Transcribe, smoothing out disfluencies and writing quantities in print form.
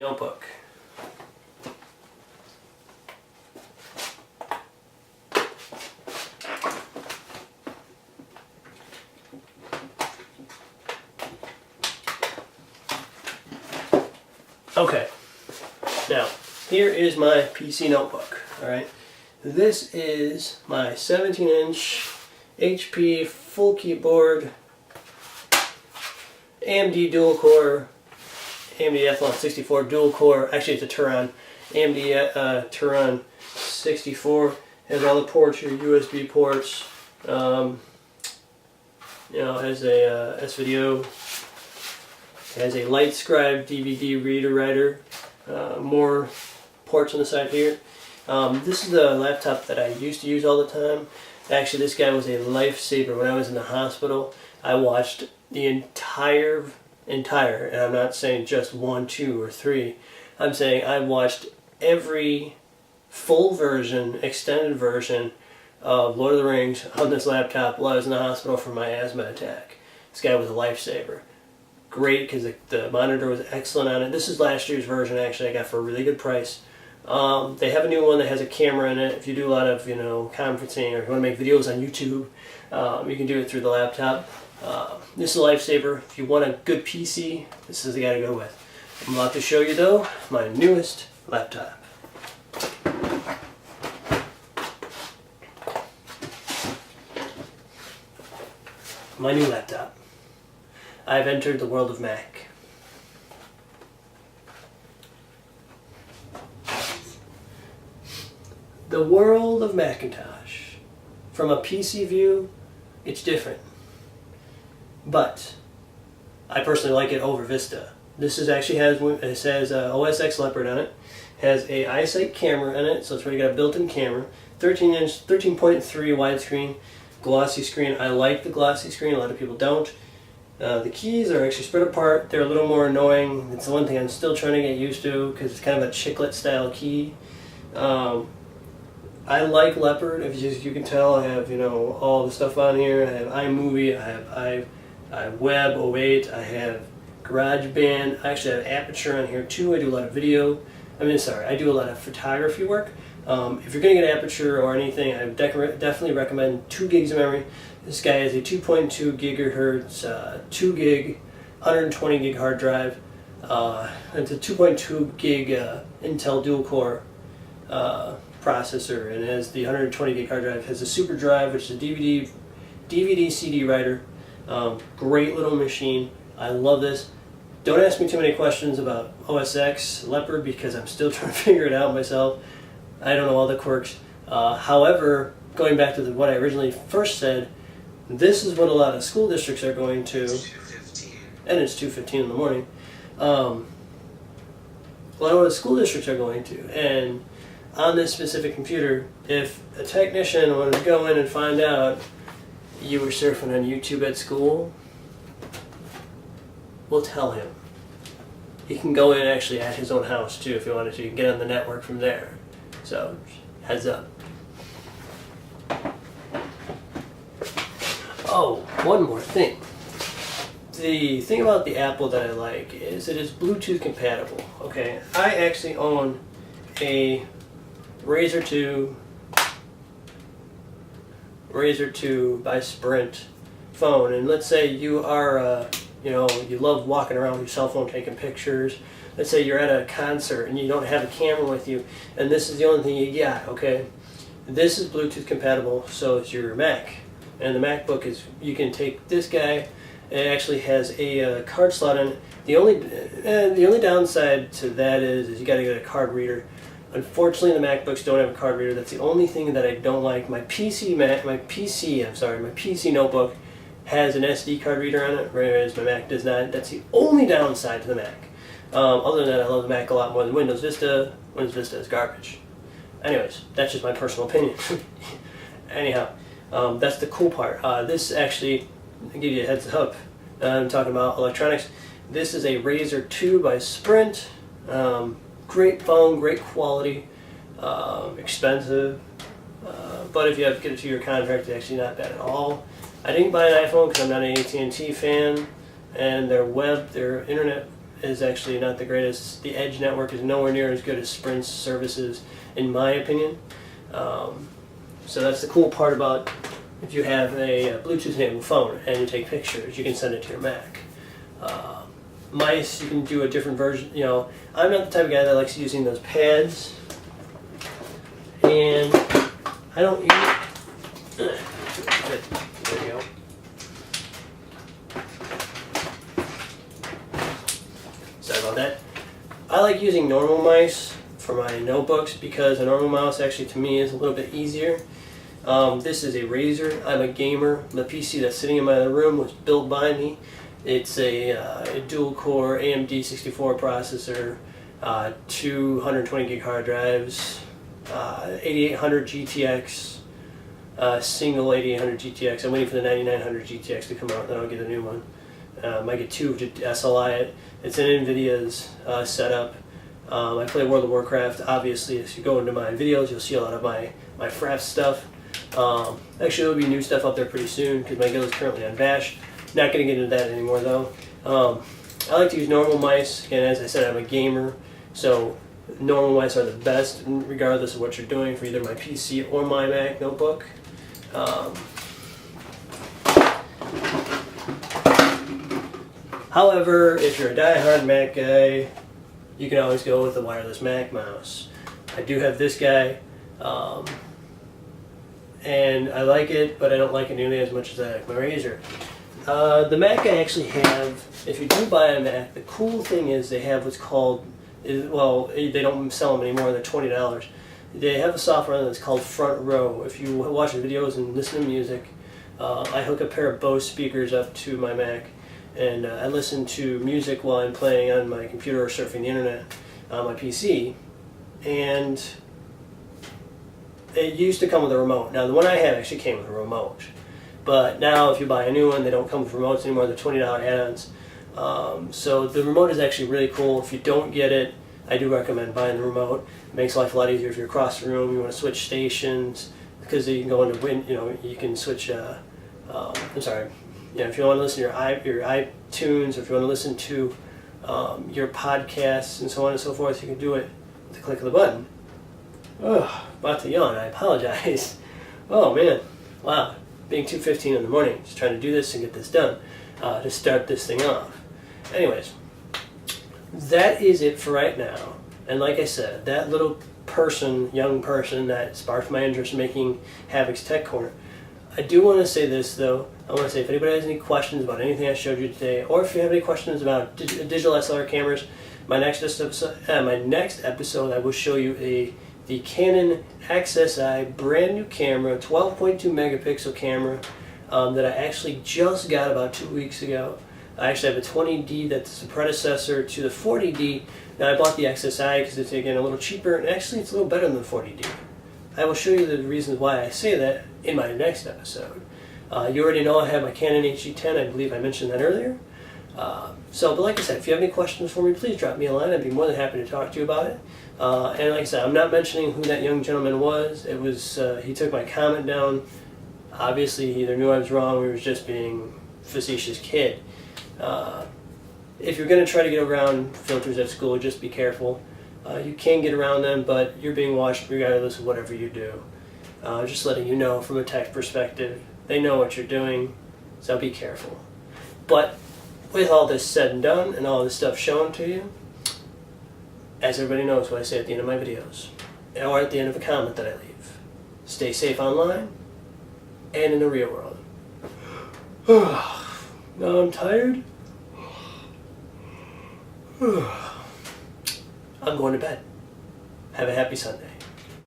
Notebook. Okay, now here is my PC notebook. Alright, this is my 17-inch HP full keyboard AMD dual core, AMD Athlon 64 dual core. Actually, it's a Turon. AMD Turon 64 has all the ports, your USB ports. Has a S-Video. Has a LightScribe DVD reader writer. More ports on the side here. This is the laptop that I used to use all the time. Actually, this guy was a lifesaver. When I was in the hospital, I watched the entire, and I'm not saying just 1, 2, or 3. I'm saying I watched every full version, extended version of Lord of the Rings on this laptop while I was in the hospital for my asthma attack. This guy was a lifesaver. Great, because the monitor was excellent on it. This is last year's version, actually, I got for a really good price. They have a new one that has a camera in it. If you do a lot of, conferencing, or if you want to make videos on YouTube, you can do it through the laptop. This is a lifesaver. If you want a good PC, this is the guy to go with. I'm about to show you, though, my newest laptop. My new laptop. I've entered the world of Mac. The world of Macintosh. From a PC view, it's different. But I personally like it over Vista. This actually has OS X Leopard on it. Has a iSight camera in it, so it's already got a built-in camera. 13-inch, 13.3 widescreen, glossy screen. I like the glossy screen. A lot of people don't. The keys are actually spread apart. They're a little more annoying. It's the one thing I'm still trying to get used to because it's kind of a chiclet style key. I like Leopard. If you can tell, I have all the stuff on here. I have iMovie. I have Web 08. I have GarageBand. I actually have Aperture on here too. I do a lot of video. I do a lot of photography work. If you're going to get Aperture or anything, I would definitely recommend 2 gigs of memory. This guy is a 2.2 gigahertz, 2 gig, 120 gig hard drive. It's a 2.2 gig Intel dual core processor, and it has the 120 gig hard drive. It has a super drive, which is a DVD CD writer. Great little machine. I love this. Don't ask me too many questions about OS X Leopard because I'm still trying to figure it out myself. I don't know all the quirks. However, going back to what I originally first said, this is what a lot of school districts are going to. It's 2:15. And it's 2:15 in the morning. A lot of the school districts are going to. And on this specific computer, if a technician wanted to go in and find out you were surfing on YouTube at school, we'll tell him. He can go in actually at his own house too if he wanted to. You can get on the network from there. So, heads up. Oh, one more thing. The thing about the Apple that I like is it is Bluetooth compatible. Okay, I actually own a Razor 2 by Sprint phone, and let's say you are, you love walking around with your cell phone taking pictures. Let's say you're at a concert and you don't have a camera with you, and this is the only thing you got. Okay, this is Bluetooth compatible, so it's your Mac. And the MacBook is, you can take this guy, it actually has a card slot in it. The only downside to that is you got to get a card reader. Unfortunately, the MacBooks don't have a card reader. That's the only thing that I don't like. My PC notebook has an SD card reader on it, whereas my Mac does not. That's the only downside to the Mac. Other than that, I love the Mac a lot more than Windows Vista. Windows Vista is garbage. Anyways, that's just my personal opinion. Anyhow. That's the cool part. This actually, I'll give you a heads up, I'm talking about electronics. This is a Razor 2 by Sprint. Great phone, great quality, expensive, but if you have to get it to your contract, it's actually not bad at all. I didn't buy an iPhone because I'm not an AT&T fan, and their internet is actually not the greatest. The Edge network is nowhere near as good as Sprint's services, in my opinion. So that's the cool part about if you have a Bluetooth-enabled phone and you take pictures, you can send it to your Mac. Mice, you can do a different version. You know, I'm not the type of guy that likes using those pads, and I don't use. There you go. Sorry about that. I like using normal mice for my notebooks because a normal mouse actually to me is a little bit easier. This is a Razer. I'm a gamer. The PC that's sitting in my other room was built by me. It's a dual-core AMD 64 processor, 220 gig hard drives, 8800 GTX, single 8800 GTX. I'm waiting for the 9900 GTX to come out, then I'll get a new one. I get two to SLI it. It's an NVIDIA's setup. I play World of Warcraft. Obviously, as you go into my videos, you'll see a lot of my fraps stuff. Actually, there'll be new stuff up there pretty soon because my guild is currently on Bash. Not going to get into that anymore though. I like to use normal mice. Again, as I said, I'm a gamer, so normal mice are the best regardless of what you're doing for either my PC or my Mac notebook. However, if you're a die-hard Mac guy, you can always go with the wireless Mac mouse. I do have this guy, and I like it, but I don't like it nearly as much as I like my Razer. The Mac I actually have, if you do buy a Mac, the cool thing is they have what's called, well, they don't sell them anymore, they're $20. They have a software that's called Front Row. If you watch the videos and listen to music, I hook a pair of Bose speakers up to my Mac, and I listen to music while I'm playing on my computer or surfing the internet on my PC, and it used to come with a remote. Now the one I have actually came with a remote. But now if you buy a new one, they don't come with remotes anymore, they're $20 add-ons. So the remote is actually really cool. If you don't get it, I do recommend buying the remote. It makes life a lot easier if you're across the room, you want to switch stations, because you can go into you can switch, I'm sorry, if you want to listen to your iTunes, or if you want to listen to your podcasts and so on and so forth, you can do it with the click of the button. Oh, about to yawn, I apologize. Oh man, wow. Being 2:15 in the morning, just trying to do this and get this done to start this thing off. Anyways, that is it for right now. And like I said, that little young person that sparked my interest in making Havocs Tech Corner. I do want to say this though. I want to say if anybody has any questions about anything I showed you today, or if you have any questions about digital SLR cameras, my next episode I will show you the Canon XSI brand new camera, 12.2 megapixel camera that I actually just got about 2 weeks ago. I actually have a 20D that's the predecessor to the 40D. Now I bought the XSI because it's again a little cheaper, and actually it's a little better than the 40D. I will show you the reasons why I say that in my next episode. You already know I have my Canon HD10, I believe I mentioned that earlier. But like I said, if you have any questions for me, please drop me a line. I'd be more than happy to talk to you about it. And like I said, I'm not mentioning who that young gentleman was. It was he took my comment down. Obviously, he either knew I was wrong or he was just being a facetious kid. If you're going to try to get around filters at school, just be careful. You can get around them, but you're being watched regardless of whatever you do. Just letting you know from a tech perspective, they know what you're doing, so be careful. But with all this said and done, and all this stuff shown to you, as everybody knows what I say at the end of my videos, or at the end of a comment that I leave, stay safe online and in the real world. Now I'm tired. I'm going to bed. Have a happy Sunday.